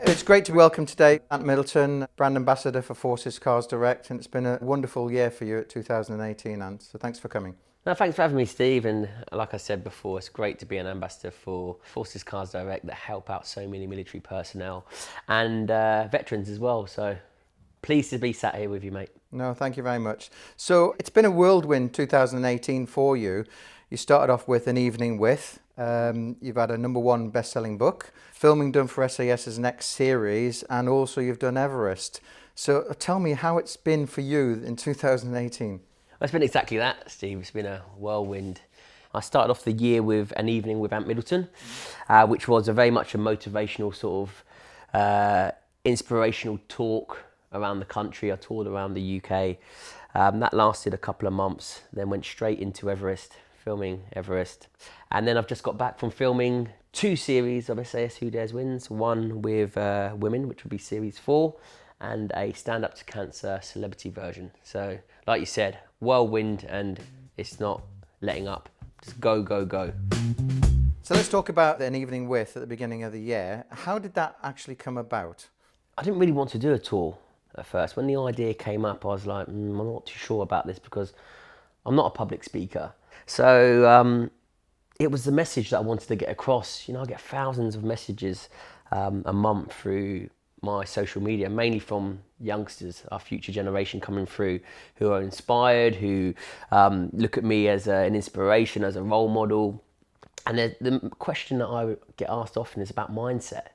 It's great to welcome today Ant Middleton, Brand Ambassador for Forces Cars Direct, and it's been a wonderful year for you at 2018, Ant, so thanks for coming. No, thanks for having me, Steve, and like I said before, it's great to be an ambassador for Forces Cars Direct that help out so many military personnel and veterans as well, so pleased to be sat here with you, mate. No, thank you very much. So it's been a whirlwind 2018 for you. You started off with An Evening With. You've had a #1 best-selling book, filming done for SAS's next series, and also you've done Everest. So tell me how it's been for you in 2018. It's been exactly that, Steve. It's been a whirlwind. I started off the year with An Evening with Ant Middleton, which was very much a motivational sort of inspirational talk around the country. I toured around the UK. That lasted a couple of months, then went straight into Everest, filming Everest. And then I've just got back from filming 2 series of SAS Who Dares Wins, one with women, which would be series 4, and a Stand Up to Cancer celebrity version. So, like you said, whirlwind, and it's not letting up. Just go, go, go. So let's talk about An Evening With at the beginning of the year. How did that actually come about? I didn't really want to do a tour at first. When the idea came up, I was like, I'm not too sure about this because I'm not a public speaker. So it was the message that I wanted to get across. You know, I get thousands of messages a month through my social media, mainly from youngsters, our future generation coming through, who are inspired, who look at me as an inspiration, as a role model. And the question that I get asked often is about mindset.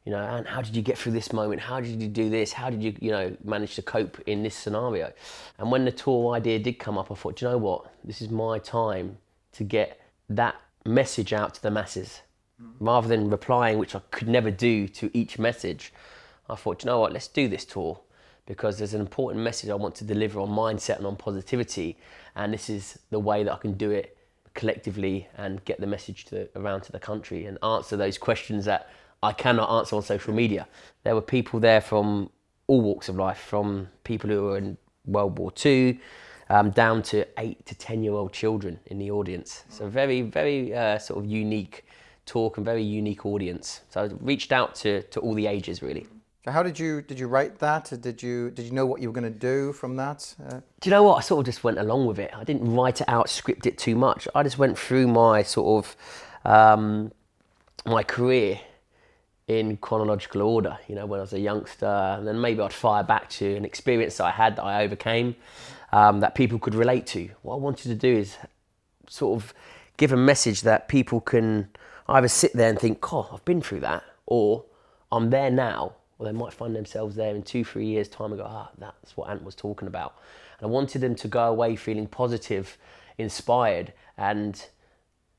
You know, and how did you get through this moment? How did you do this? How did you, manage to cope in this scenario? And when the tour idea did come up, I thought, do you know what? This is my time to get that message out to the masses. Rather than replying, which I could never do to each message, I thought, do you know what? Let's do this tour because there's an important message I want to deliver on mindset and on positivity. And this is the way that I can do it collectively and get the message around to the country and answer those questions that I cannot answer on social media. There were people there from all walks of life, from people who were in World War II, down to 8 to 10-year-old children in the audience. So very, very sort of unique talk and very unique audience. So I reached out to all the ages, really. So how did you write that? Did you know what you were going to do from that? Do you know what? I sort of just went along with it. I didn't write it out, script it too much. I just went through my sort of my career in chronological order, when I was a youngster, and then maybe I'd fire back to an experience that I had that I overcame, that people could relate to. What I wanted to do is sort of give a message that people can either sit there and think, oh, I've been through that, or I'm there now, or they might find themselves there in 2-3 years' time and go, that's what Ant was talking about. And I wanted them to go away feeling positive, inspired, and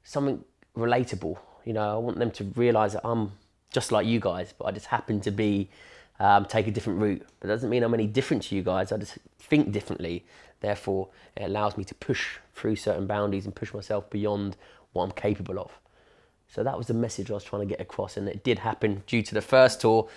something relatable. I want them to realise that I'm just like you guys, but I just happen to be take a different route. But it doesn't mean I'm any different to you guys. I just think differently. Therefore, it allows me to push through certain boundaries and push myself beyond what I'm capable of. So that was the message I was trying to get across, and it did happen due to the first tour.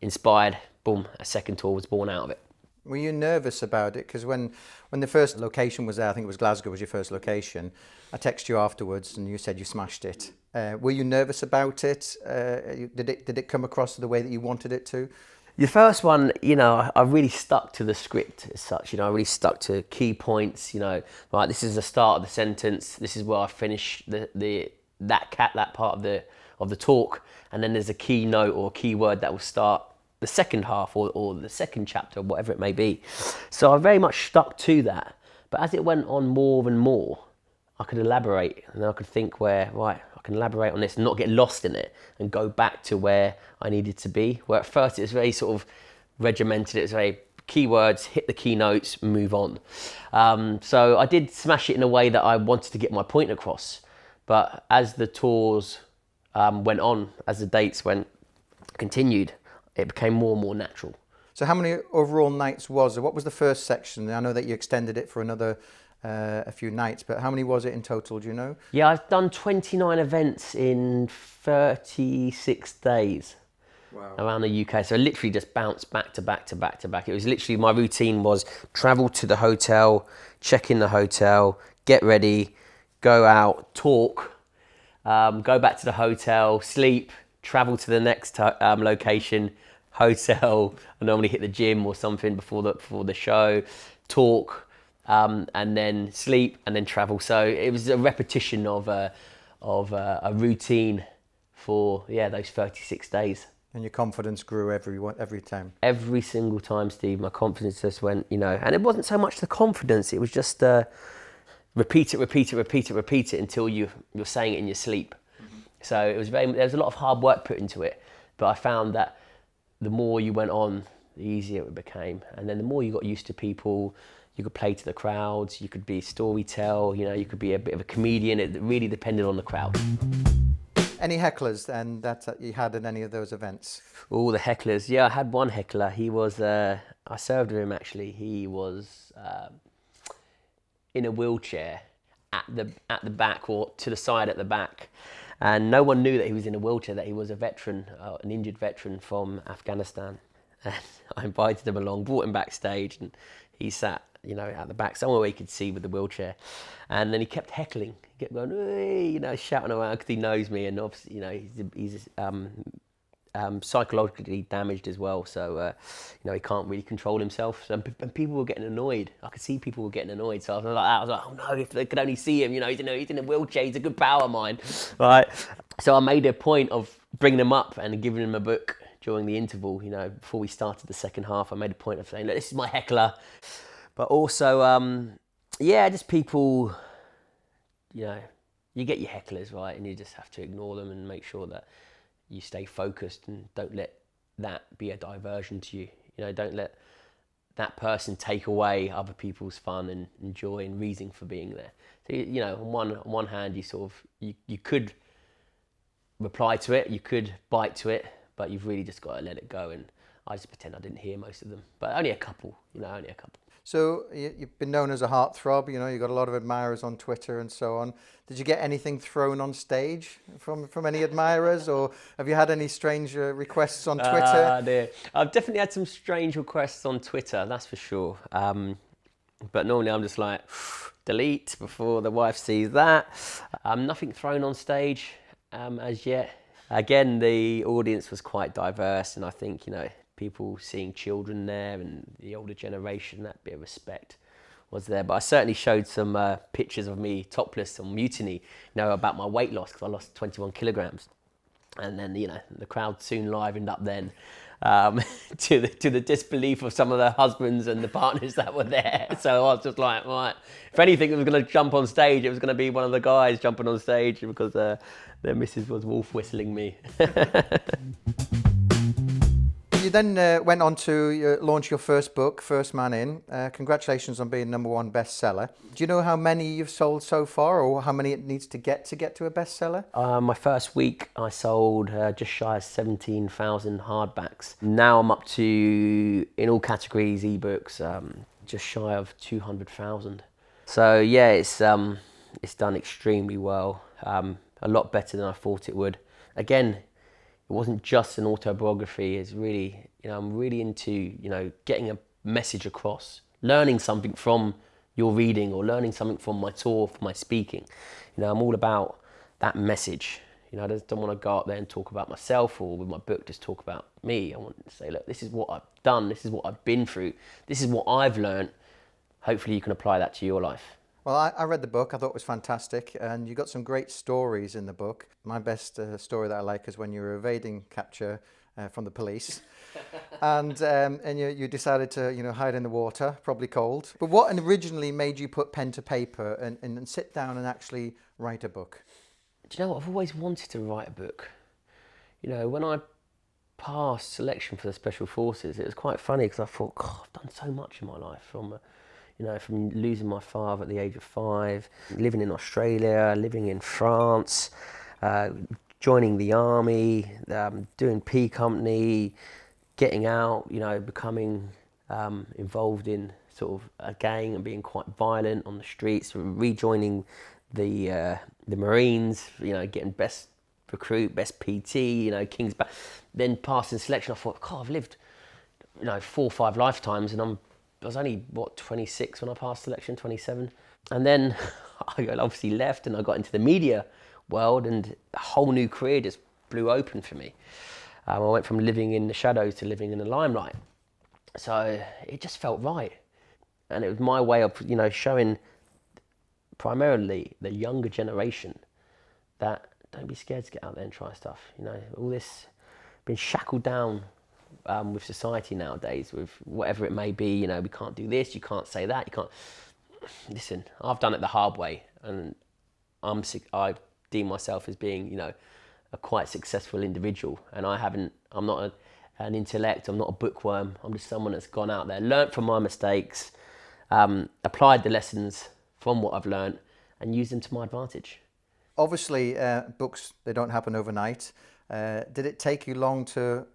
Inspired, boom, a second tour was born out of it. Were you nervous about it? Because when the first location was there, I think it was Glasgow was your first location, I texted you afterwards and you said you smashed it. Were you nervous about it? Did it come across the way that you wanted it to? The first one, I really stuck to the script as such. I really stuck to key points. Right, this is the start of the sentence. This is where I finish that part of the talk, and then there's a key note or key word that will start the second half or the second chapter, whatever it may be. So I very much stuck to that. But as it went on more and more, I could elaborate, and I could think I can elaborate on this and not get lost in it and go back to where I needed to be. Where at first it was very sort of regimented, it was very keywords, hit the key notes, move on. So I did smash it in a way that I wanted to get my point across. But as the tours went on, as the dates continued, it became more and more natural. So how many overall nights was there? What was the first section? I know that you extended it for another a few nights, but how many was it in total, do you know? Yeah, I've done 29 events in 36 days. Wow. Around the UK. So I literally just bounced back to back to back to back. It was literally, my routine was travel to the hotel, check in the hotel, get ready, go out, talk, go back to the hotel, sleep, travel to the next location, hotel. I normally hit the gym or something before the show, talk, and then sleep, and then travel. So it was a repetition of a routine for those 36 days. And your confidence grew every time. Every single time, Steve, my confidence just went, and it wasn't so much the confidence, it was just repeat it until you're saying it in your sleep. So it was there was a lot of hard work put into it, but I found that the more you went on, the easier it became. And then the more you got used to people, you could play to the crowds, you could be a storyteller, you could be a bit of a comedian. It really depended on the crowd. Any hecklers then that you had at any of those events? Oh, the hecklers. Yeah, I had one heckler. He was, I served with him actually. He was in a wheelchair at the back, or to the side at the back. And no one knew that he was in a wheelchair, that he was a veteran, an injured veteran from Afghanistan. And I invited him along, brought him backstage, and he sat, at the back, somewhere where he could see with the wheelchair. And then he kept heckling, he kept going, hey, shouting around, because he knows me, and obviously, he's psychologically damaged as well, so he can't really control himself. And people were getting annoyed. I could see people were getting annoyed. So I was like, oh no, if they could only see him, he's in a wheelchair. He's a good pal of mine, right? So I made a point of bringing him up and giving him a book during the interval. Before we started the second half, I made a point of saying, look, this is my heckler. But also, just people, you get your hecklers, right, and you just have to ignore them and make sure that you stay focused and don't let that be a diversion to you. Don't let that person take away other people's fun and joy and reason for being there. So, on one hand, you could reply to it, you could bite to it, but you've really just got to let it go. And I just pretend I didn't hear most of them, but only a couple, only a couple. So you've been known as a heartthrob, you've got a lot of admirers on Twitter and so on. Did you get anything thrown on stage from any admirers, or have you had any strange requests on Twitter? Dear. I've definitely had some strange requests on Twitter, that's for sure. But normally I'm just like, delete before the wife sees that. Nothing thrown on stage as yet. Again, the audience was quite diverse, and I think, people seeing children there and the older generation, that bit of respect was there. But I certainly showed some pictures of me topless on Mutiny, about my weight loss, because I lost 21 kilograms. And then, the crowd soon livened up then, to the disbelief of some of the husbands and the partners that were there. So I was just like, right, if anything was going to jump on stage, it was going to be one of the guys jumping on stage, because their missus was wolf whistling me. You then went on to launch your first book, First Man In. Congratulations on being #1 bestseller. Do you know how many you've sold so far, or how many it needs to get to a bestseller? My first week, I sold just shy of 17,000 hardbacks. Now I'm up to, in all categories, ebooks, just shy of 200,000. So yeah, it's done extremely well. A lot better than I thought it would. Again, it wasn't just an autobiography. It's really, I'm really into, getting a message across, learning something from your reading, or learning something from my tour, from my speaking. I'm all about that message. I just don't want to go up there and talk about myself, or with my book just talk about me. I want to say, look, this is what I've done, this is what I've been through, this is what I've learned. Hopefully you can apply that to your life. Well, I read the book. I thought it was fantastic, and you got some great stories in the book. My best story that I like is when you were evading capture from the police, and you decided to hide in the water, probably cold. But what originally made you put pen to paper and sit down and actually write a book? Do you know what? I've always wanted to write a book. When I passed selection for the Special Forces, it was quite funny, because I thought, God, I've done so much in my life, from losing my father at the age of 5, living in Australia, living in France, joining the army, doing P Company, getting out, becoming involved in sort of a gang and being quite violent on the streets, rejoining the Marines, getting best recruit, best PT, King's Back, then passing selection. I thought, God, I've lived, 4 or 5 lifetimes, and I was only, 26 when I passed selection, 27. And then I obviously left, and I got into the media world, and a whole new career just blew open for me. I went from living in the shadows to living in the limelight. So it just felt right. And it was my way of, showing primarily the younger generation that don't be scared to get out there and try stuff. All this been shackled down with society nowadays, with whatever it may be. We can't do this, you can't say that, you can't. Listen, I've done it the hard way, and I deem myself as being, a quite successful individual, and I'm not an intellect, I'm not a bookworm, I'm just someone that's gone out there, learnt from my mistakes, applied the lessons from what I've learnt, and used them to my advantage. Obviously, books, they don't happen overnight. Did it take you long to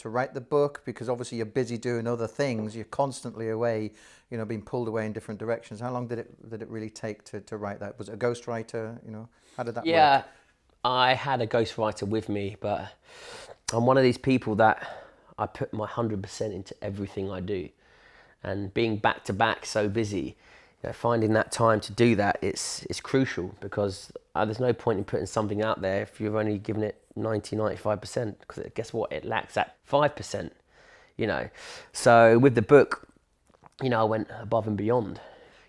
write the book? Because obviously you're busy doing other things, you're constantly away, being pulled away in different directions. How long did it really take to write that? Was it a ghostwriter? How did that work? Yeah, I had a ghostwriter with me, but I'm one of these people that I put my 100% into everything I do. And being back to back, so busy, finding that time to do that, it's crucial, because there's no point in putting something out there if you've only given it 95%, because guess what? It lacks that 5%, So with the book, I went above and beyond.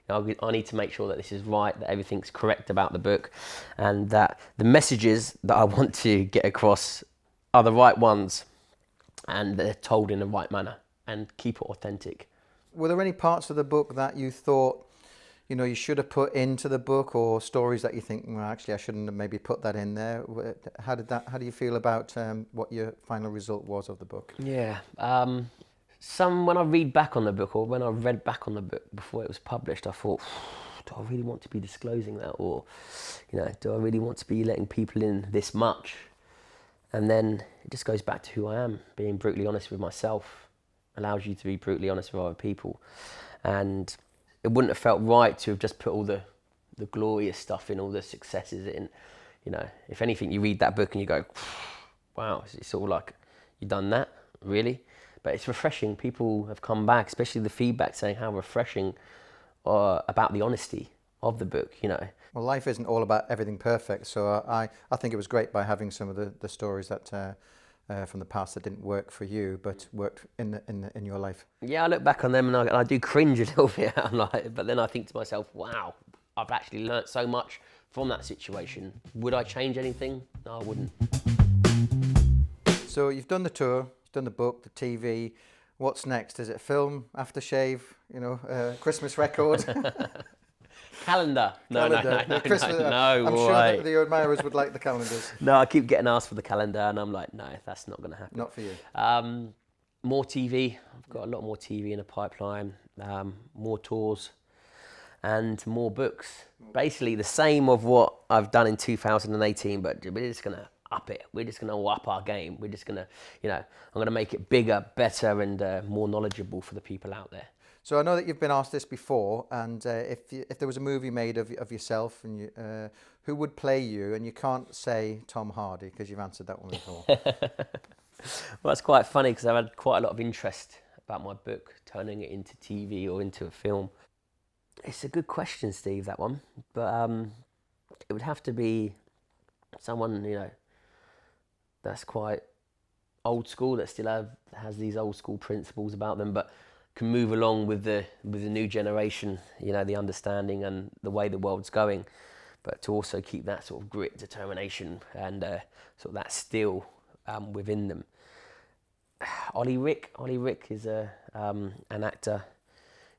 I need to make sure that this is right, that everything's correct about the book, and that the messages that I want to get across are the right ones, and they're told in the right manner, and keep it authentic. Were there any parts of the book that you thought, you should have put into the book, or stories that you think, well, actually, I shouldn't have maybe put that in there? How do you feel about what your final result was of the book? Yeah. When I read back on the book, or when I read back on the book before it was published, I thought, do I really want to be disclosing that? Or, do I really want to be letting people in this much? And then it just goes back to who I am. Being brutally honest with myself allows you to be brutally honest with other people. And it wouldn't have felt right to have just put all the glorious stuff in, all the successes in. If anything, you read that book and you go, wow, it's all like, you've done that, really? But it's refreshing. People have come back, especially the feedback, saying how refreshing about the honesty of the book, Well, life isn't all about everything perfect, so I think it was great by having some of the stories that from the past that didn't work for you, but worked in your life. Yeah, I look back on them and I do cringe a little bit. But then I think to myself, wow, I've actually learnt so much from that situation. Would I change anything? No, I wouldn't. So you've done the tour, you've done the book, the TV. What's next? Is it film, aftershave, Christmas record? Calendar. No, Christmas, no I'm way. sure that the admirers would like the calendars. No, I keep getting asked for the calendar and I'm like, no, that's not going to happen. Not for you. More TV. I've got a lot more TV in the pipeline, more tours and more books. Basically the same of what I've done in 2018, but we're just going to up it. We're just going to up our game. We're just going to, I'm going to make it bigger, better and more knowledgeable for the people out there. So I know that you've been asked this before, and if there was a movie made of yourself, and who would play you? And you can't say Tom Hardy because you've answered that one before. Well, it's quite funny because I've had quite a lot of interest about my book, turning it into TV or into a film. It's a good question, Steve, that one. But it would have to be someone, that's quite old school, that still has these old school principles about them, but can move along with the new generation, the understanding and the way the world's going, but to also keep that sort of grit, determination, and sort of that steel within them. Ollie Rick is an actor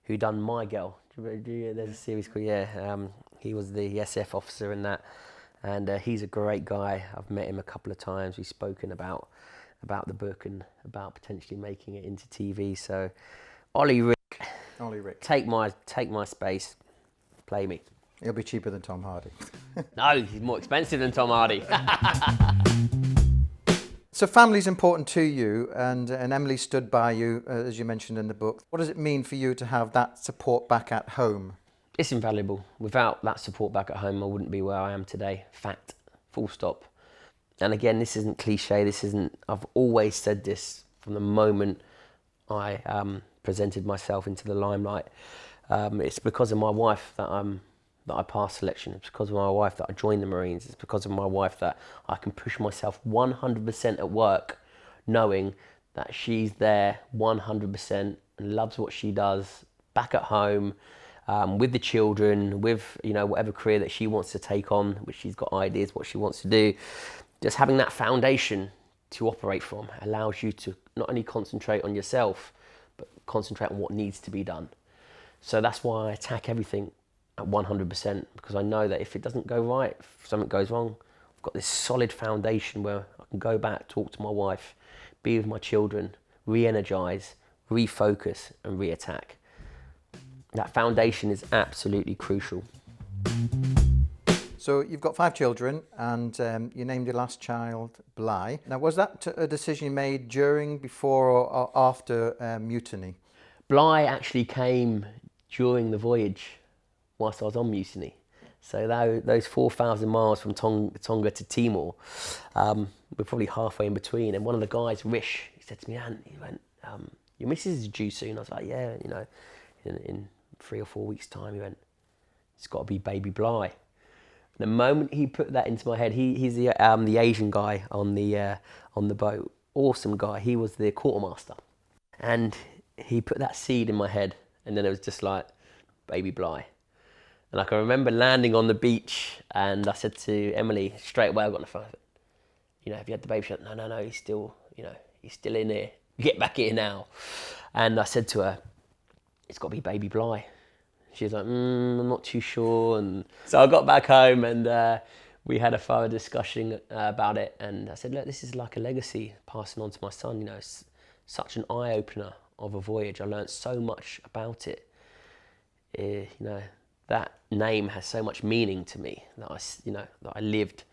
who done My Girl. There's a series called he was the SF officer in that, and he's a great guy. I've met him a couple of times. We've spoken about the book and about potentially making it into TV. So Ollie Rick, take my space, play me. He'll be cheaper than Tom Hardy. No, he's more expensive than Tom Hardy. So family's important to you, and Emily stood by you, as you mentioned in the book. What does it mean for you to have that support back at home? It's invaluable. Without that support back at home, I wouldn't be where I am today. Fact, full stop. And again, this isn't cliche. I've always said this from the moment I presented myself into the limelight. It's because of my wife that I'm that I passed selection. It's because of my wife that I joined the Marines. It's because of my wife that I can push myself 100% at work, knowing that she's there 100% and loves what she does back at home, with the children, with, you know, whatever career that she wants to take on, which she's got ideas what she wants to do. Just having that foundation to operate from allows you to not only concentrate on yourself, but concentrate on what needs to be done. So that's why I attack everything at 100%, because I know that if it doesn't go right, if something goes wrong, I've got this solid foundation where I can go back, talk to my wife, be with my children, re-energize, refocus and re-attack. That foundation is absolutely crucial. So you've got 5 children, and you named your last child BLIGH. Now, was that a decision you made during, before, or after Mutiny? BLIGH actually came during the voyage whilst I was on Mutiny. So those 4,000 miles from Tonga to Timor, we're probably halfway in between. And one of the guys, Rish, he said to me, Ant, he went, your missus is due soon. I was like, yeah, you know, in 3 or 4 weeks' time. He went, it's got to be baby BLIGH. The moment he put that into my head, he's the Asian guy on the boat, awesome guy. He was the quartermaster, and he put that seed in my head, and then it was just like baby BLIGH. And I can remember landing on the beach, and I said to Emily straight away, I got on the phone, you know, have you had the baby? She said, no, he's still, you know, he's still in here. Get back here now. And I said to her, it's got to be baby BLIGH. She was like, I'm not too sure. And so I got back home, and we had a thorough discussion about it. And I said, look, this is like a legacy passing on to my son. You know, it's such an eye-opener of a voyage. I learned so much about it. You know, that name has so much meaning to me that that I lived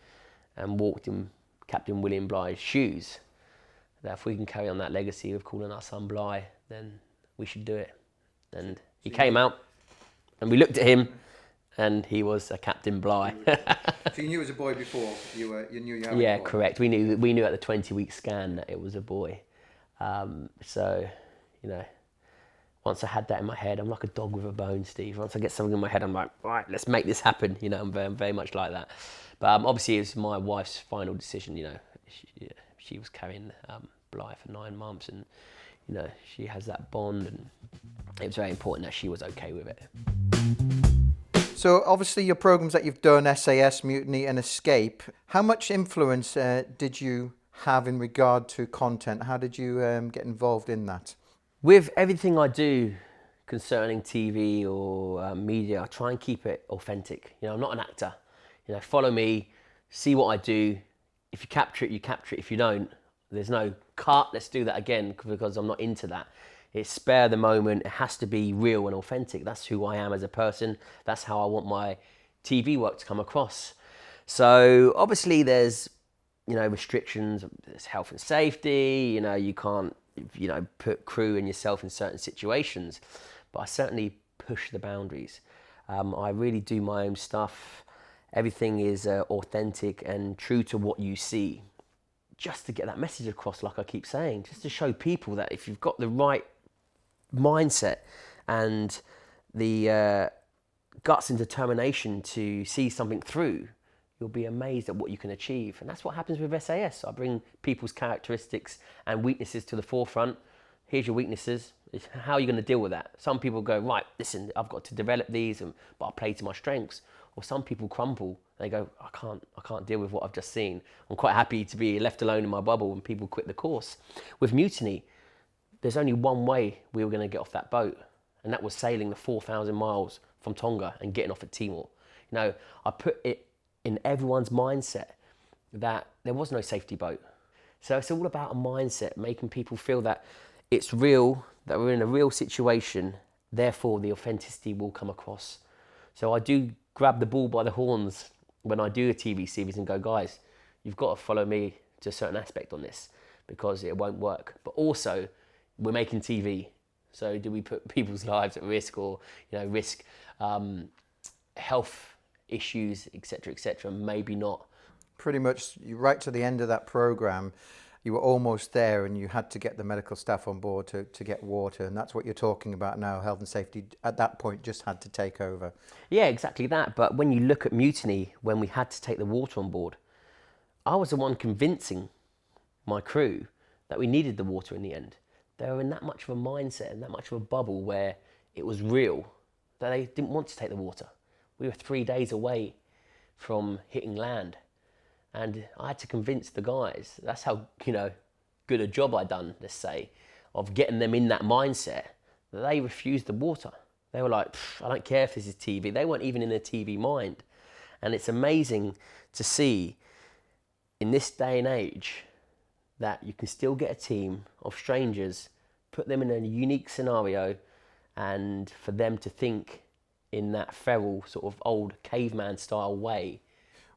and walked in Captain William Bligh's shoes. That if we can carry on that legacy of calling our son BLIGH, then we should do it. And he came out, and we looked at him, and he was a Captain BLIGH. So you knew it was a boy before you knew you had a boy? Yeah, correct. We knew at the 20-week scan that it was a boy. So, you know, once I had that in my head, I'm like a dog with a bone, Steve. Once I get something in my head, I'm like, right, let's make this happen. You know, I'm very much like that. But obviously, it was my wife's final decision. You know, she was carrying BLIGH for 9 months, and you know, she has that bond, and it was very important that she was okay with it. So obviously your programs that you've done, SAS, Mutiny and Escape, how much influence did you have in regard to content? How did you get involved in that? With everything I do concerning TV or media, I try and keep it authentic. You know, I'm not an actor. You know, follow me, see what I do. If you capture it, you capture it. If you don't, there's no cut, let's do that again, because I'm not into that. It's spare the moment. It has to be real and authentic. That's who I am as a person. That's how I want my TV work to come across. So obviously there's, you know, restrictions. There's health and safety. You know, you can't, you know, put crew and yourself in certain situations. But I certainly push the boundaries. I really do my own stuff. Everything is authentic and true to what you see. Just to get that message across, like I keep saying, just to show people that if you've got the right mindset and the guts and determination to see something through, you'll be amazed at what you can achieve. And that's what happens with SAS. I bring people's characteristics and weaknesses to the forefront. Here's your weaknesses. How are you going to deal with that? Some people go, right, listen, I've got to develop these, but I'll play to my strengths. Or some people crumble. They go, I can't deal with what I've just seen. I'm quite happy to be left alone in my bubble when people quit the course. With Mutiny, there's only one way we were going to get off that boat, and that was sailing the 4,000 miles from Tonga and getting off at Timor. You know, I put it in everyone's mindset that there was no safety boat. So it's all about a mindset, making people feel that it's real, that we're in a real situation, therefore the authenticity will come across. So I do grab the bull by the horns when I do a TV series and go, guys, you've got to follow me to a certain aspect on this because it won't work. But also, we're making TV. So do we put people's lives at risk, or, you know, risk health issues, etc., etc.? Maybe not. Pretty much right to the end of that program, you were almost there and you had to get the medical staff on board to get water. And that's what you're talking about now. Health and safety at that point just had to take over. Yeah, exactly that. But when you look at Mutiny, when we had to take the water on board, I was the one convincing my crew that we needed the water in the end. They were in that much of a mindset and that much of a bubble where it was real that they didn't want to take the water. We were 3 days away from hitting land, and I had to convince the guys. That's how, good a job I'd done, let's say, of getting them in that mindset that they refused the water. They were like, I don't care if this is TV. They weren't even in a TV mind. And it's amazing to see in this day and age that you can still get a team of strangers, put them in a unique scenario, and for them to think in that feral sort of old caveman style way.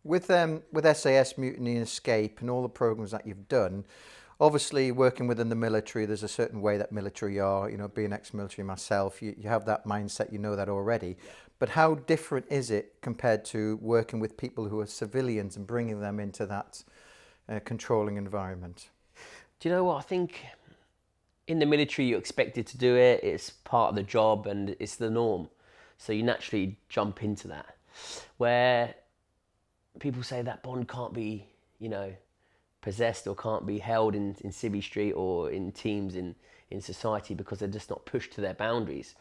With SAS, Mutiny and Escape and all the programs that you've done, obviously working within the military, there's a certain way that military are, being ex-military myself, you have that mindset, you know that already. But how different is it compared to working with people who are civilians and bringing them into that controlling environment? Do you know what? I think in the military you're expected to do it, it's part of the job and it's the norm. So you naturally jump into that. Where people say that bond can't be, possessed or can't be held in Civvy Street or in teams in society because they're just not pushed to their boundaries.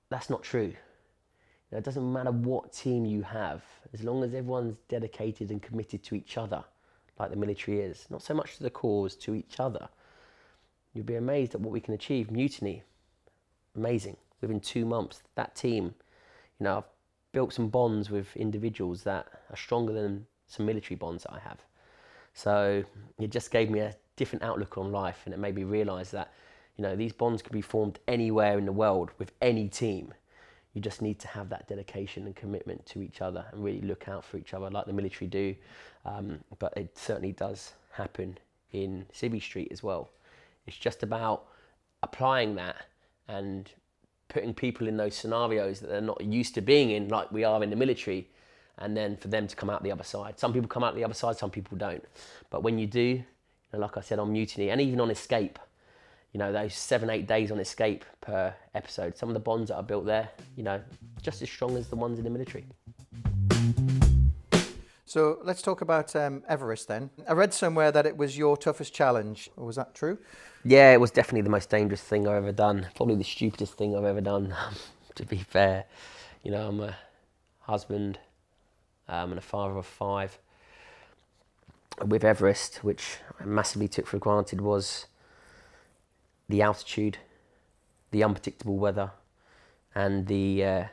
That's not true. It doesn't matter what team you have, as long as everyone's dedicated and committed to each other, like the military is, not so much to the cause, to each other. You'll be amazed at what we can achieve. Mutiny, amazing. Within 2 months, that team, I've built some bonds with individuals that are stronger than some military bonds that I have. So it just gave me a different outlook on life, and it made me realise that, these bonds can be formed anywhere in the world with any team. You just need to have that dedication and commitment to each other and really look out for each other like the military do. But it certainly does happen in Civvy Street as well. It's just about applying that and putting people in those scenarios that they're not used to being in, like we are in the military, and then for them to come out the other side. Some people come out the other side, some people don't. But when you do, like I said on Mutiny and even on Escape, those 7-8 days on Escape per episode, some of the bonds that are built there, just as strong as the ones in the military. So let's talk about Everest then. I read somewhere that it was your toughest challenge. Was that true? Yeah, it was definitely the most dangerous thing I've ever done. Probably the stupidest thing I've ever done, to be fair. I'm a husband and a father of 5. With Everest, which I massively took for granted, was the altitude, the unpredictable weather, and the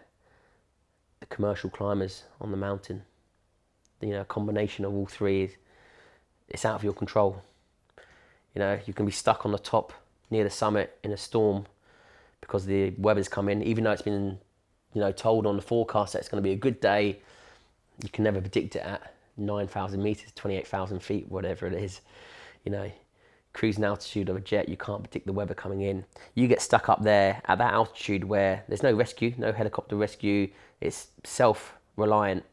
commercial climbers on the mountain. A combination of all three, it's out of your control. You can be stuck on the top near the summit in a storm because the weather's come in, even though it's been, told on the forecast that it's going to be a good day. You can never predict it at 9,000 meters, 28,000 feet, whatever it is. Cruising altitude of a jet, you can't predict the weather coming in. You get stuck up there at that altitude where there's no rescue, no helicopter rescue. It's self-reliant.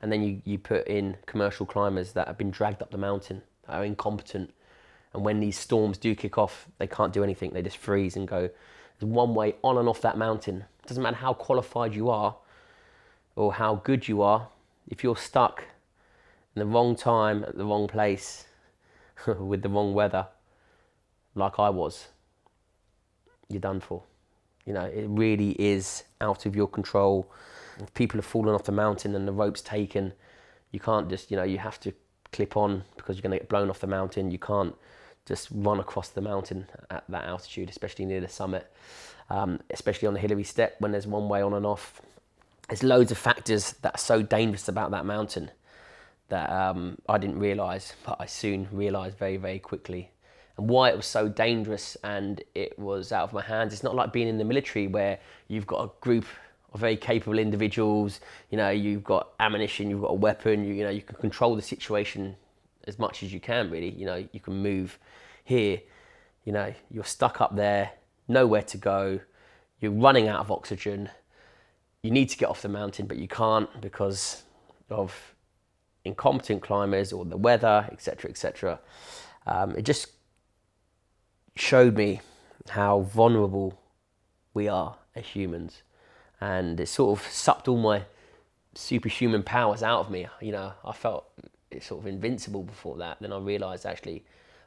And then you put in commercial climbers that have been dragged up the mountain, that are incompetent. And when these storms do kick off, they can't do anything. They just freeze and go. There's one way on and off that mountain. It doesn't matter how qualified you are or how good you are. If you're stuck in the wrong time, at the wrong place, with the wrong weather, like I was, you're done for. It really is out of your control. If people have fallen off the mountain and the rope's taken, you can't just, you have to clip on because you're going to get blown off the mountain. You can't just run across the mountain at that altitude, especially near the summit, especially on the Hillary Step when there's one way on and off. There's loads of factors that are so dangerous about that mountain that I didn't realise, but I soon realised very, very quickly. And why it was so dangerous and it was out of my hands. It's not like being in the military where you've got a group of very capable individuals, you've got ammunition, you've got a weapon, you can control the situation as much as you can, really. You can move. Here, you're stuck up there, nowhere to go, you're running out of oxygen, you need to get off the mountain, but you can't because of incompetent climbers or the weather, etc., etc. It just showed me how vulnerable we are as humans, and it sort of sucked all my superhuman powers out of me. You know, I felt it's sort of invincible before that. Then I realised actually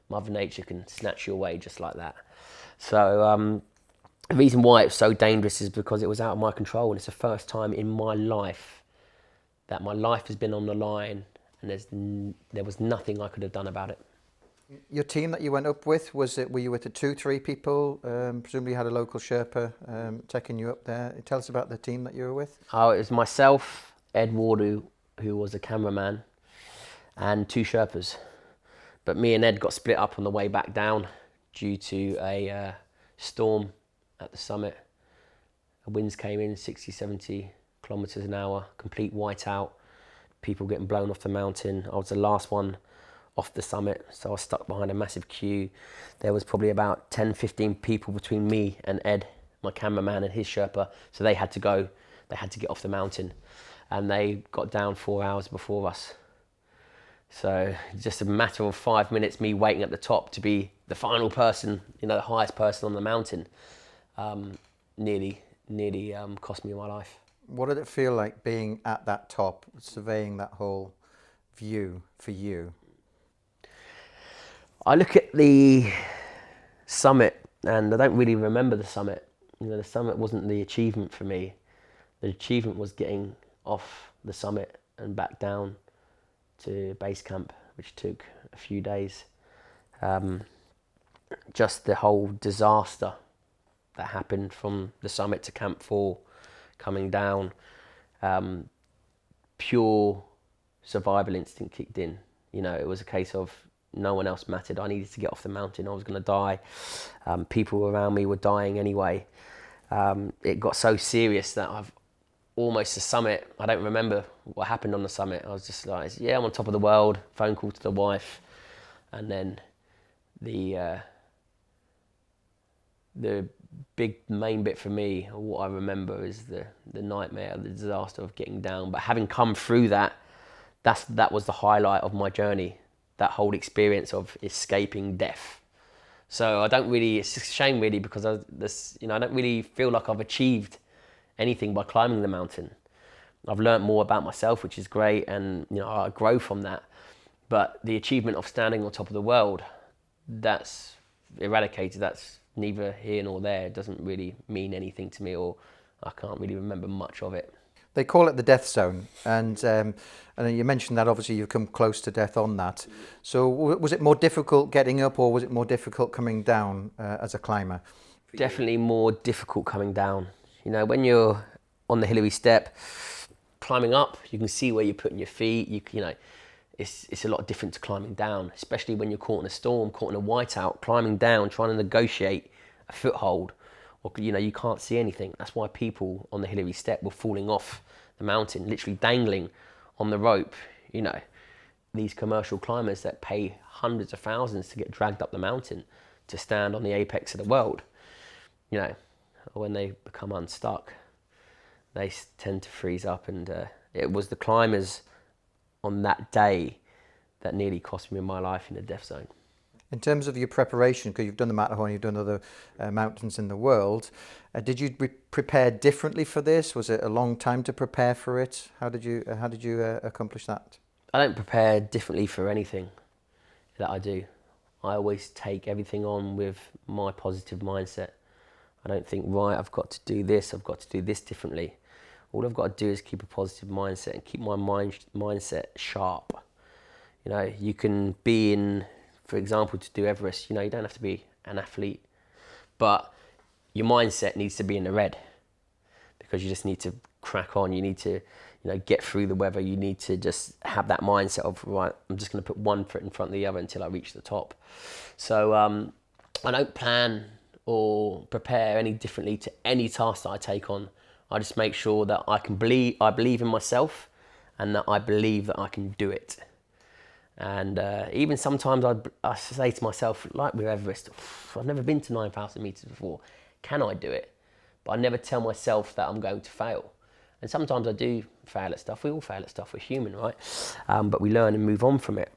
Mother Nature can snatch you away just like that. So the reason why it was so dangerous is because it was out of my control, and it's the first time in my life that my life has been on the line, and there was nothing I could have done about it. Your team that you went up with, were you with the 2-3 people? Presumably you had a local Sherpa taking you up there. Tell us about the team that you were with. Oh, it was myself, Ed Ward, who was a cameraman, and 2 Sherpas. But me and Ed got split up on the way back down due to a storm at the summit. The winds came in 60, 70 kilometers an hour, complete whiteout, people getting blown off the mountain. I was the last one off the summit, so I was stuck behind a massive queue. There was probably about 10, 15 people between me and Ed, my cameraman, and his Sherpa, so they had to go, they had to get off the mountain, and they got down 4 hours before us. So just a matter of 5 minutes, me waiting at the top to be the final person, you know, the highest person on the mountain, nearly cost me my life. What did it feel like being at that top, surveying that whole view for you? I look at the summit and I don't really remember the summit. You know, the summit wasn't the achievement for me. The achievement was getting off the summit and back down to base camp, which took a few days. Just the whole disaster that happened from the summit to Camp 4, coming down, pure survival instinct kicked in. You know, it was a case of no one else mattered. I needed to get off the mountain. I was going to die. People around me were dying anyway. It got so serious that I've almost the summit. I don't remember what happened on the summit. I was just like, yeah, I'm on top of the world. Phone call to the wife, and then the big main bit for me, what I remember, is the nightmare, the disaster of getting down. But having come through that, that was the highlight of my journey. That whole experience of escaping death. So I don't really, it's a shame really, because I don't really feel like I've achieved anything by climbing the mountain. I've learned more about myself, which is great, and you know, I grow from that. But the achievement of standing on top of the world, that's eradicated. That's neither here nor there. It doesn't really mean anything to me, or I can't really remember much of it. They call it the death zone, and you mentioned that obviously you've come close to death on that. So was it more difficult getting up, or was it more difficult coming down as a climber? Definitely more difficult coming down. You know, when you're on the Hillary step, climbing up, you can see where you're putting your feet. You know, it's a lot different to climbing down, especially when you're caught in a storm, caught in a whiteout. Climbing down, trying to negotiate a foothold, or you know, you can't see anything. That's why people on the Hillary step were falling off the mountain, literally dangling on the rope. You know, these commercial climbers that pay hundreds of thousands to get dragged up the mountain to stand on the apex of the world, you know, when they become unstuck, they tend to freeze up. And it was the climbers on that day that nearly cost me my life in the death zone. In terms of your preparation, because you've done the Matterhorn, you've done other mountains in the world, did you prepare differently for this? Was it a long time to prepare for it? How did you accomplish that? I don't prepare differently for anything that I do. I always take everything on with my positive mindset. I don't think, right, I've got to do this differently. All I've got to do is keep a positive mindset and keep my mindset sharp. You know, you can be in, for example, to do Everest, you know, you don't have to be an athlete, but your mindset needs to be in the red, because you just need to crack on. You need to, you know, get through the weather. You need to just have that mindset of, right, I'm just going to put one foot in front of the other until I reach the top. So I don't plan or prepare any differently to any task that I take on. I just make sure that I believe in myself, and that I believe that I can do it. And even sometimes I say to myself, like with Everest, I've never been to 9,000 meters before. Can I do it? But I never tell myself that I'm going to fail. And sometimes I do fail at stuff. We all fail at stuff. We're human, right? But we learn and move on from it.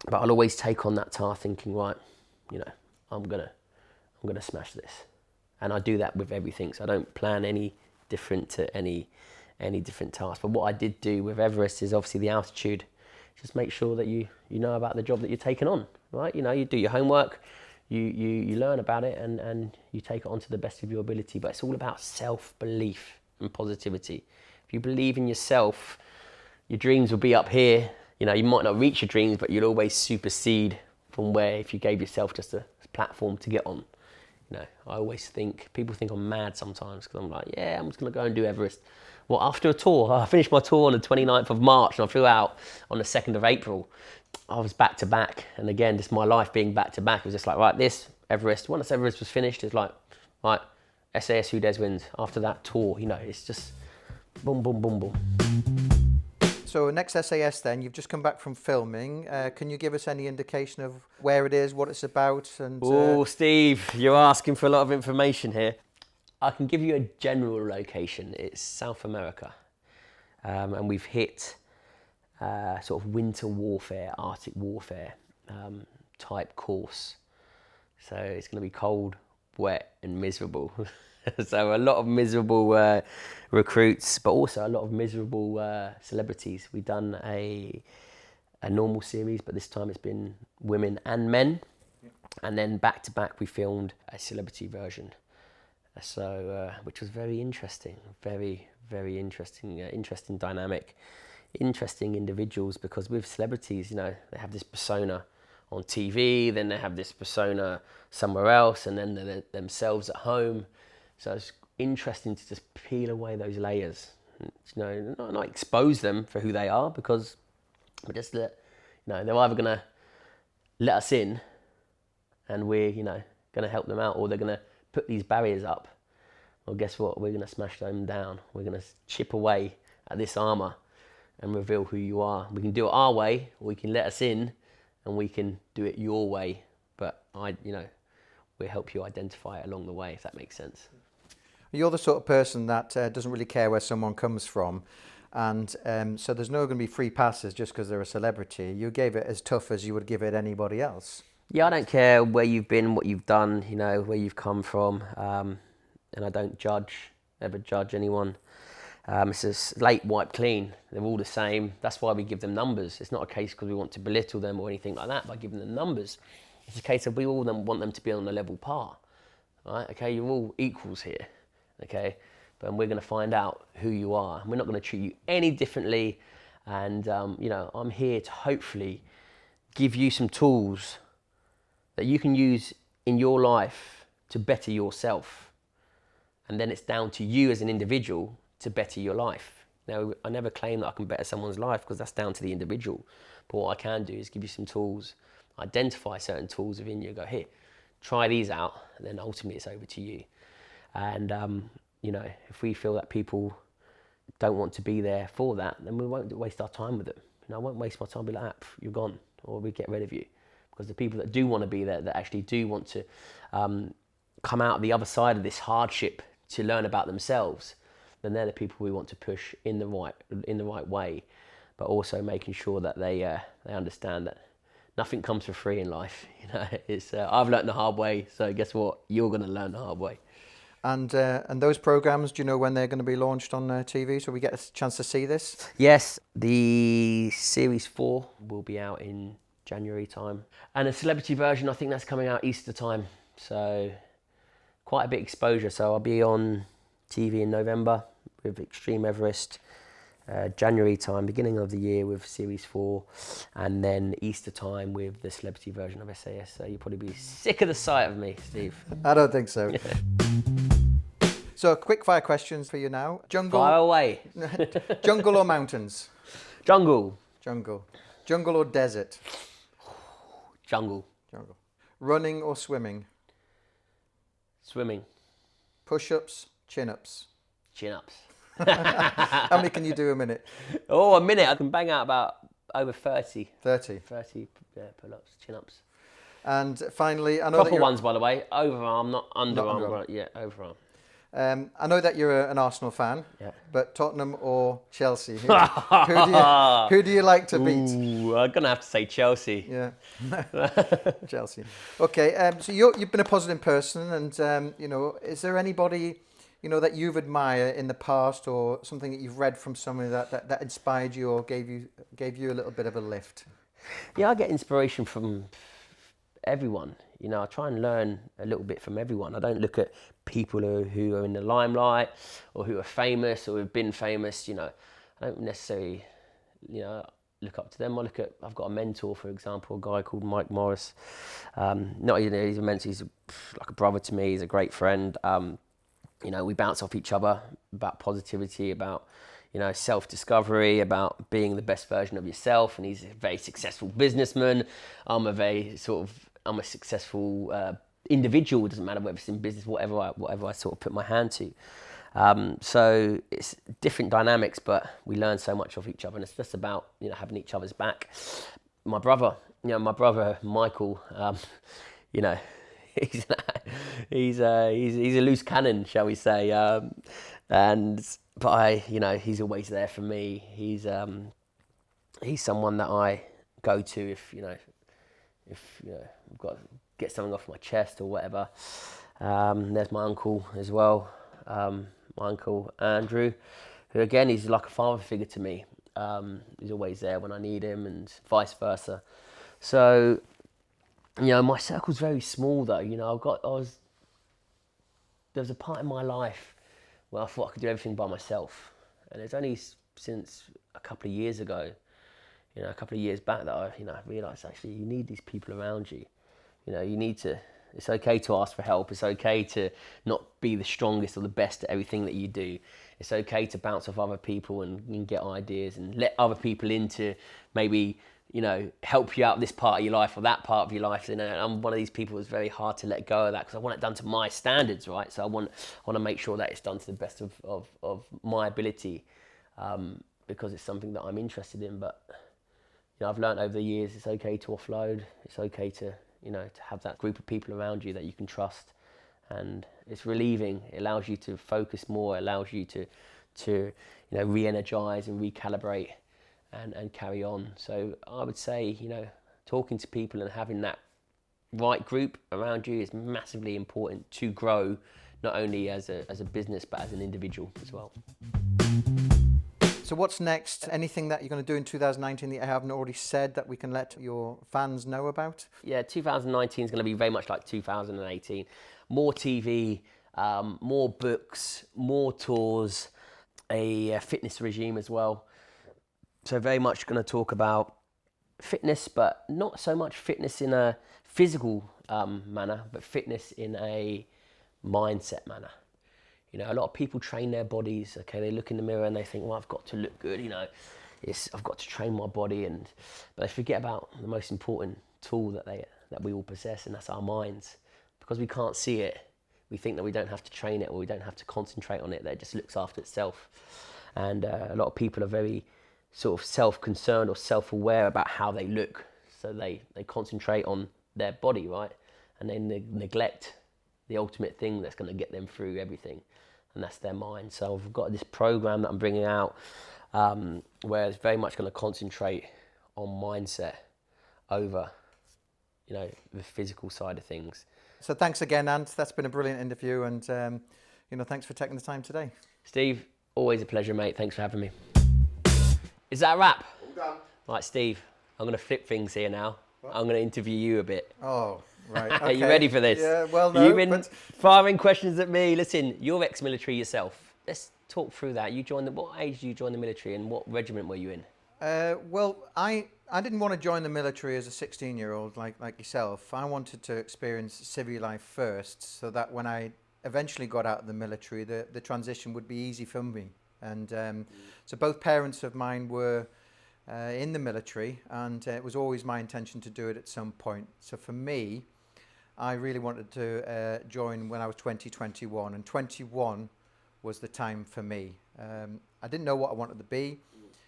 But I'll always take on that task thinking, right, you know, I'm gonna smash this. And I do that with everything. So I don't plan any different to any different task. But what I did do with Everest is obviously the altitude. Just make sure that you know about the job that you're taking on, right? You know, you do your homework, you learn about it, and you take it on to the best of your ability. But it's all about self-belief and positivity. If you believe in yourself, your dreams will be up here. You know, you might not reach your dreams, but you'll always supersede from where if you gave yourself just a platform to get on. You know, I always think, people think I'm mad sometimes because I'm like, yeah, I'm just going to go and do Everest. Well, after a tour, I finished my tour on the 29th of March and I flew out on the 2nd of April. I was back to back. And again, just my life being back to back, it was just like, right, this, Everest. Once Everest was finished, it's like, right, SAS Who Dares wins. After that tour, you know, it's just boom, boom, boom, boom. So next SAS then, you've just come back from filming. Can you give us any indication of where it is, what it's about? And Oh, Steve, you're asking for a lot of information here. I can give you a general location. It's South America. And we've hit sort of winter warfare, Arctic warfare type course. So it's going to be cold, wet and miserable. So a lot of miserable recruits, but also a lot of miserable celebrities. We've done a normal series, but this time it's been women and men. And then back to back we filmed a celebrity version. So, which was very interesting, very, very interesting, interesting dynamic, interesting individuals, because with celebrities, you know, they have this persona on TV, then they have this persona somewhere else, and then they're themselves at home. So it's interesting to just peel away those layers, you know, not expose them for who they are, because but just that, you know, they're either going to let us in and we're, you know, going to help them out, or they're going to put these barriers up. Well, guess what? We're going to smash them down. We're going to chip away at this armor and reveal who you are. We can do it our way, or we can let us in and we can do it your way. But you know, we'll help you identify it along the way, if that makes sense. You're the sort of person that doesn't really care where someone comes from. And so there's no going to be free passes just because they're a celebrity. You gave it as tough as you would give it anybody else. Yeah, I don't care where you've been, what you've done, you know, where you've come from. And I don't ever judge anyone. It's just late, wipe, clean. They're all the same. That's why we give them numbers. It's not a case because we want to belittle them or anything like that by giving them numbers. It's a case of we all want them to be on a level par. Right? Okay, you're all equals here. Okay, but we're going to find out who you are. We're not going to treat you any differently. And you know, I'm here to hopefully give you some tools that you can use in your life to better yourself. And then it's down to you as an individual to better your life. Now, I never claim that I can better someone's life because that's down to the individual. But what I can do is give you some tools, identify certain tools within you, go, here, try these out, and then ultimately it's over to you. And, you know, if we feel that people don't want to be there for that, then we won't waste our time with them. You know, I won't waste my time be like, ah, you're gone, or we get rid of you. Because the people that do want to be there, that actually do want to come out the other side of this hardship to learn about themselves, then they're the people we want to push in the right way, but also making sure that they understand that nothing comes for free in life. You know, it's I've learned the hard way, so guess what? You're going to learn the hard way. And those programs, do you know when they're going to be launched on TV, so we get a chance to see this? Yes, the Series 4 will be out in January time, and a celebrity version, I think that's coming out Easter time. So quite a bit exposure. So I'll be on TV in November with Extreme Everest, January time, beginning of the year with Series 4, and then Easter time with the celebrity version of SAS. So you'll probably be sick of the sight of me, Steve. I don't think so. So quick fire questions for you now. Jungle. Fire away. Jungle or mountains? Jungle. Jungle. Jungle or desert? Jungle. Jungle. Running or swimming? Swimming. Push-ups, chin-ups? Chin-ups. How many can you do a minute? Oh, a minute. I can bang out about over 30. 30? 30 pull-ups, chin-ups. And finally, I know Proper that ones, by the way. Overarm, not underarm. Not underarm. Yeah, overarm. I know that you're an Arsenal fan, Yeah. but Tottenham or Chelsea? Who do you like to beat? Ooh, I'm gonna have to say Chelsea. Yeah, Chelsea. Okay, so you've been a positive person, and is there anybody that you've admired in the past, or something that you've read from somebody that inspired you or gave you a little bit of a lift? Yeah, I get inspiration from everyone. I try and learn a little bit from everyone. I don't look at people who are in the limelight or who are famous or who've been famous. I don't necessarily, look up to them. I've got a mentor, for example, a guy called Mike Morris. Not even he's a mentor, he's like a brother to me. He's a great friend. We bounce off each other about positivity, about self-discovery, about being the best version of yourself. And he's a very successful businessman. I'm a successful individual. It doesn't matter whether it's in business, whatever I sort of put my hand to. So it's different dynamics, but we learn so much of each other, and it's just about having each other's back. My brother Michael, he's a loose cannon, shall we say, he's always there for me. He's someone that I go to if I've got to get something off my chest or whatever. There's my uncle as well, my uncle Andrew, who again, he's like a father figure to me. He's always there when I need him, and vice versa. So, my circle's very small though. There was a part in my life where I thought I could do everything by myself, and it's only since a couple of years ago, a couple of years back, that I realised actually you need these people around you. You need to. It's okay to ask for help. It's okay to not be the strongest or the best at everything that you do. It's okay to bounce off other people and get ideas and let other people in to maybe help you out this part of your life or that part of your life. I'm one of these people that's very hard to let go of that, because I want it done to my standards, right? So I want to make sure that it's done to the best of my ability, because it's something that I'm interested in. But I've learned over the years it's okay to offload. It's okay to to have that group of people around you that you can trust, and it's relieving. It allows you to focus more. It allows you to re-energize and recalibrate and carry on. So I would say talking to people and having that right group around you is massively important to grow, not only as a business but as an individual as well. So what's next? Anything that you're going to do in 2019 that you haven't already said that we can let your fans know about? Yeah, 2019 is going to be very much like 2018. More TV, more books, more tours, a fitness regime as well. So very much going to talk about fitness, but not so much fitness in a physical manner, but fitness in a mindset manner. A lot of people train their bodies. Okay, they look in the mirror and they think, well, I've got to look good. I've got to train my body, but they forget about the most important tool that we all possess, and that's our minds. Because we can't see it, we think that we don't have to train it or we don't have to concentrate on it. That it just looks after itself. And a lot of people are very sort of self-concerned or self-aware about how they look, so they concentrate on their body, right, and they neglect the ultimate thing that's going to get them through everything, and that's their mind. So I've got this program that I'm bringing out where it's very much going to concentrate on mindset over the physical side of things. So thanks again, Ant. That's been a brilliant interview, and thanks for taking the time today. Steve, always a pleasure, mate. Thanks for having me. Is that a wrap? All done. Right, Steve, I'm going to flip things here now. What? I'm going to interview you a bit. Oh, right. Okay. Are you ready for this? Yeah, well, no. You've been firing questions at me. Listen, you're ex-military yourself. Let's talk through that. What age did you join the military, and what regiment were you in? Well, I didn't want to join the military as a 16-year-old like yourself. I wanted to experience civil life first, so that when I eventually got out of the military, the transition would be easy for me. And so both parents of mine were in the military, and it was always my intention to do it at some point. So for me, I really wanted to join when I was 21, and 21 was the time for me. I didn't know what I wanted to be.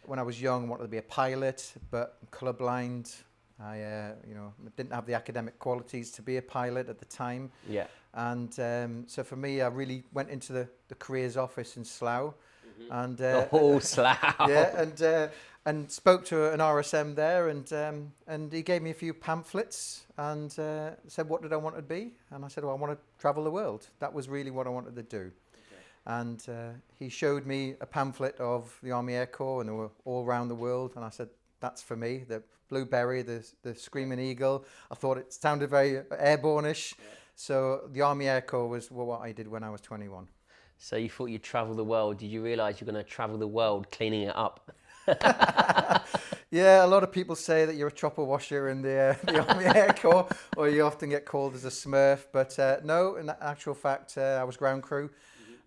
When I was young, I wanted to be a pilot, but I'm colourblind. I didn't have the academic qualities to be a pilot at the time. Yeah. And so for me, I really went into the careers office in Slough. And Slough. yeah, and spoke to an RSM there, and he gave me a few pamphlets and said, what did I want to be? And I said, well, I want to travel the world. That was really what I wanted to do. Okay. And he showed me a pamphlet of the Army Air Corps, and they were all around the world. And I said, that's for me. The Blueberry, the Screaming Eagle. I thought it sounded very airborne-ish. Yeah. So the Army Air Corps was what I did when I was 21. So you thought you'd travel the world. Did you realise you're going to travel the world cleaning it up? Yeah, a lot of people say that you're a chopper washer in the Army Air Corps, or you often get called as a smurf. But no, in actual fact, I was ground crew,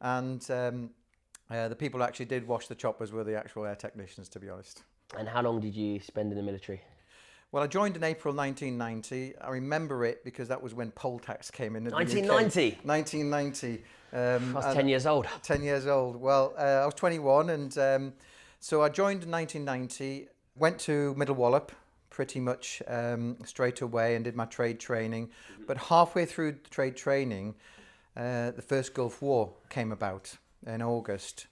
and the people who actually did wash the choppers were the actual air technicians, to be honest. And how long did you spend in the military? Well, I joined in April 1990. I remember it because that was when poll tax came in. 1990? 1990. I was 10 years old. 10 years old. Well, I was 21, and so I joined in 1990, went to Middle Wallop pretty much straight away and did my trade training. But halfway through the trade training, the first Gulf War came about in August.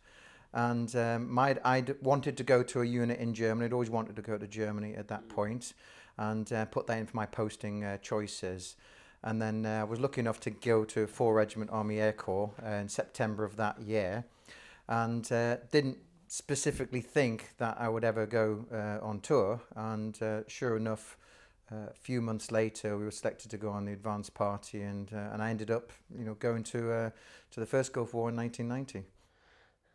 And I'd wanted to go to a unit in Germany. I'd always wanted to go to Germany at that point, and put that in for my posting choices. And then I was lucky enough to go to 4 Regiment Army Air Corps in September of that year, and didn't specifically think that I would ever go on tour. And sure enough, a few months later, we were selected to go on the advance party, and I ended up, going to the first Gulf War in 1990.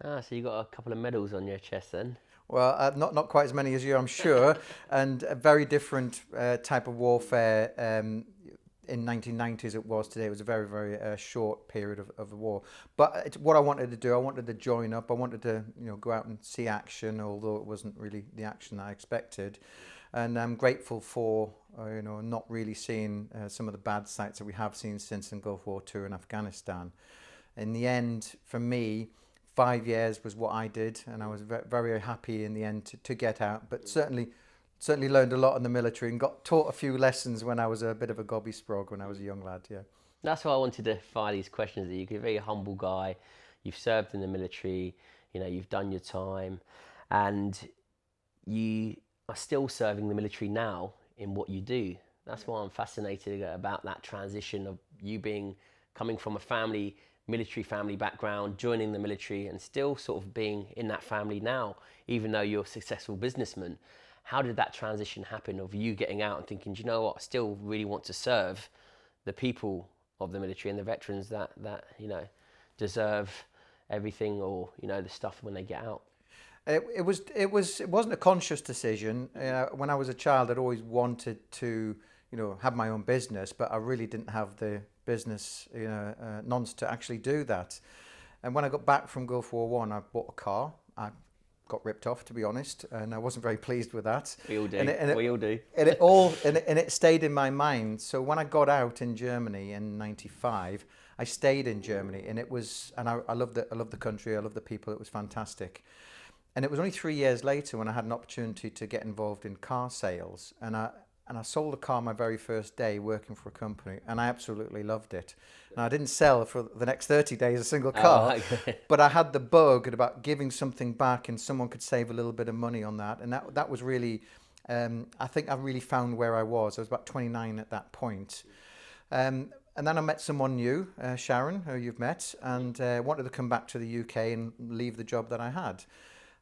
Ah, so you got a couple of medals on your chest then? Well, not quite as many as you, I'm sure, and a very different type of warfare in 1990 as it was today. It was a very, very short period of the war. But it's what I wanted to do. I wanted to join up. I wanted to, go out and see action, although it wasn't really the action I expected. And I'm grateful for, not really seeing some of the bad sights that we have seen since in Gulf War II in Afghanistan. In the end, for me, 5 years was what I did, and I was very, very happy in the end to get out. But certainly learned a lot in the military and got taught a few lessons when I was a bit of a gobby sprog when I was a young lad. Yeah, that's why I wanted to fire these questions. That you're a very humble guy. You've served in the military. You've done your time, and you are still serving the military now in what you do. That's why I'm fascinated about that transition of you coming from a military family background, joining the military, and still sort of being in that family now, even though you're a successful businessman. How did that transition happen of you getting out and thinking, do you know what, I still really want to serve the people of the military and the veterans that deserve everything, or the stuff when they get out? It wasn't a conscious decision. When I was a child, I'd always wanted to have my own business, but I really didn't have the business nonce to actually do that. And when I got back from Gulf War I bought a car. I got ripped off, to be honest, and I wasn't very pleased with that. We all do. We all do. And it stayed in my mind. So when I got out in Germany in '95, I stayed in Germany, and I loved it. I loved the country. I loved the people. It was fantastic. And it was only 3 years later when I had an opportunity to get involved in car sales, and I sold a car my very first day working for a company, and I absolutely loved it. Now, I didn't sell for the next 30 days a single car, but I had the bug about giving something back, and someone could save a little bit of money on that. And that was really, I think I really found where I was. I was about 29 at that point. And then I met someone new, Sharon, who you've met, and wanted to come back to the UK and leave the job that I had.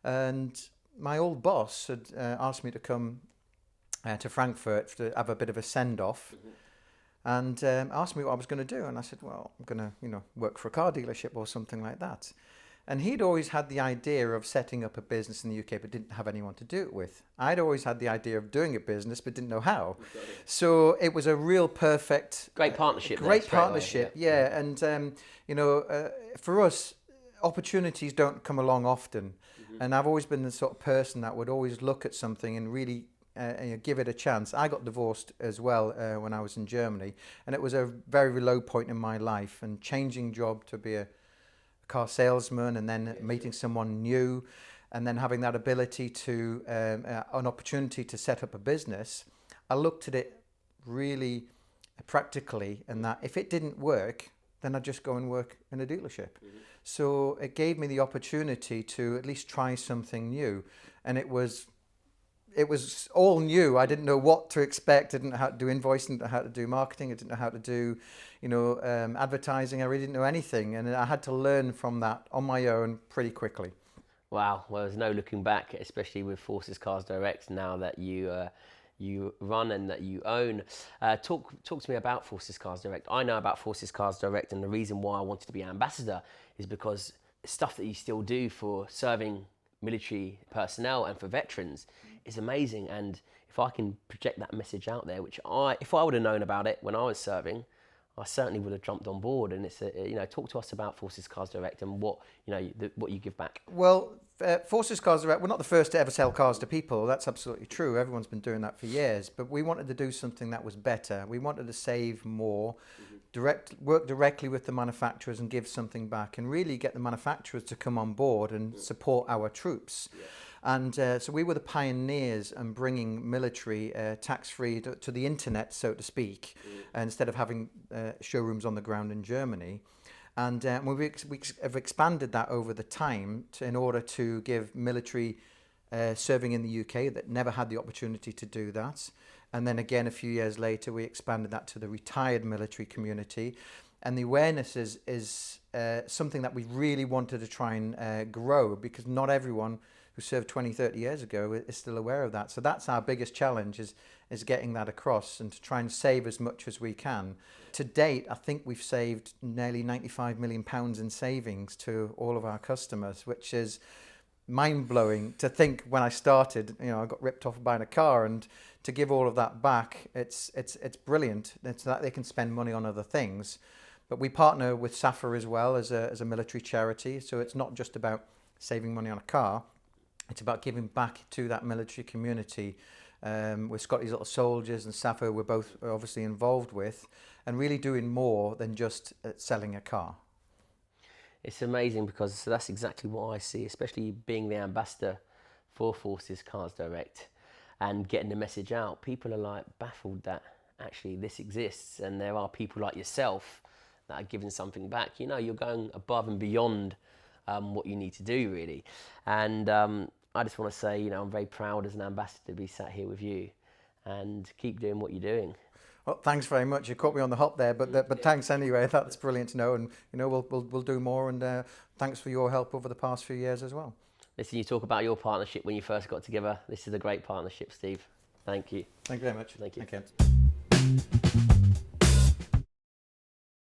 And my old boss had asked me to come to Frankfurt to have a bit of a send-off, and asked me what I was going to do. And I said, well, I'm going to work for a car dealership or something like that. And he'd always had the idea of setting up a business in the UK but didn't have anyone to do it with. I'd always had the idea of doing a business but didn't know how. So it was a real perfect... Great partnership. Great partnership, yeah. And, for us, opportunities don't come along often. And I've always been the sort of person that would always look at something and really give it a chance. I got divorced as well when I was in Germany, and it was a very, very low point in my life, and changing job to be a car salesman, and then meeting someone new, and then having that ability to an opportunity to set up a business. I looked at it really practically, and that if it didn't work, then I'd just go and work in a dealership. So it gave me the opportunity to at least try something new, and it was all new. I didn't know what to expect. I didn't know how to do invoicing, didn't know how to do marketing. I didn't know how to do, advertising. I really didn't know anything, and I had to learn from that on my own pretty quickly. Wow, well, there's no looking back, especially with Forces Cars Direct now that you run and that you own. Talk to me about Forces Cars Direct. I know about Forces Cars Direct, and the reason why I wanted to be ambassador is because stuff that you still do for serving military personnel and for veterans is amazing. And if I can project that message out there, if I would have known about it when I was serving, I certainly would have jumped on board. And it's talk to us about Forces Cars Direct and what you give back. Well, Forces Cars Direct, we're not the first to ever sell cars to people. That's absolutely true. Everyone's been doing that for years. But we wanted to do something that was better. We wanted to save more, work directly with the manufacturers and give something back, and really get the manufacturers to come on board and support our troops. Yeah. And so we were the pioneers in bringing military tax-free to the internet, so to speak, instead of having showrooms on the ground in Germany. And we have expanded that over the time in order to give military serving in the UK that never had the opportunity to do that. And then again, a few years later, we expanded that to the retired military community. And the awareness is something that we really wanted to try and grow, because not everyone who served 20, 30 years ago is still aware of that. So that's our biggest challenge, is getting that across and to try and save as much as we can. To date, I think we've saved nearly £95 million in savings to all of our customers, which is mind-blowing to think. When I started, I got ripped off buying a car, and to give all of that back, it's brilliant. It's that they can spend money on other things. But we partner with SAFA as well as a military charity, so it's not just about saving money on a car. It's about giving back to that military community. With Scotty's Little Soldiers and SAFA, we're both obviously involved with, and really doing more than just selling a car. It's amazing, because that's exactly what I see, especially being the ambassador for Forces Cars Direct and getting the message out. People are like baffled that actually this exists, and there are people like yourself that are giving something back. You're going above and beyond what you need to do, really. And I just want to say, I'm very proud as an ambassador to be sat here with you, and keep doing what you're doing. Well, thanks very much. You caught me on the hop there, but thanks anyway. That's brilliant to know, and we'll do more. And thanks for your help over the past few years as well. Listen, you talk about your partnership when you first got together. This is a great partnership, Steve. Thank you. Thank you very much. Thank you. Thank you.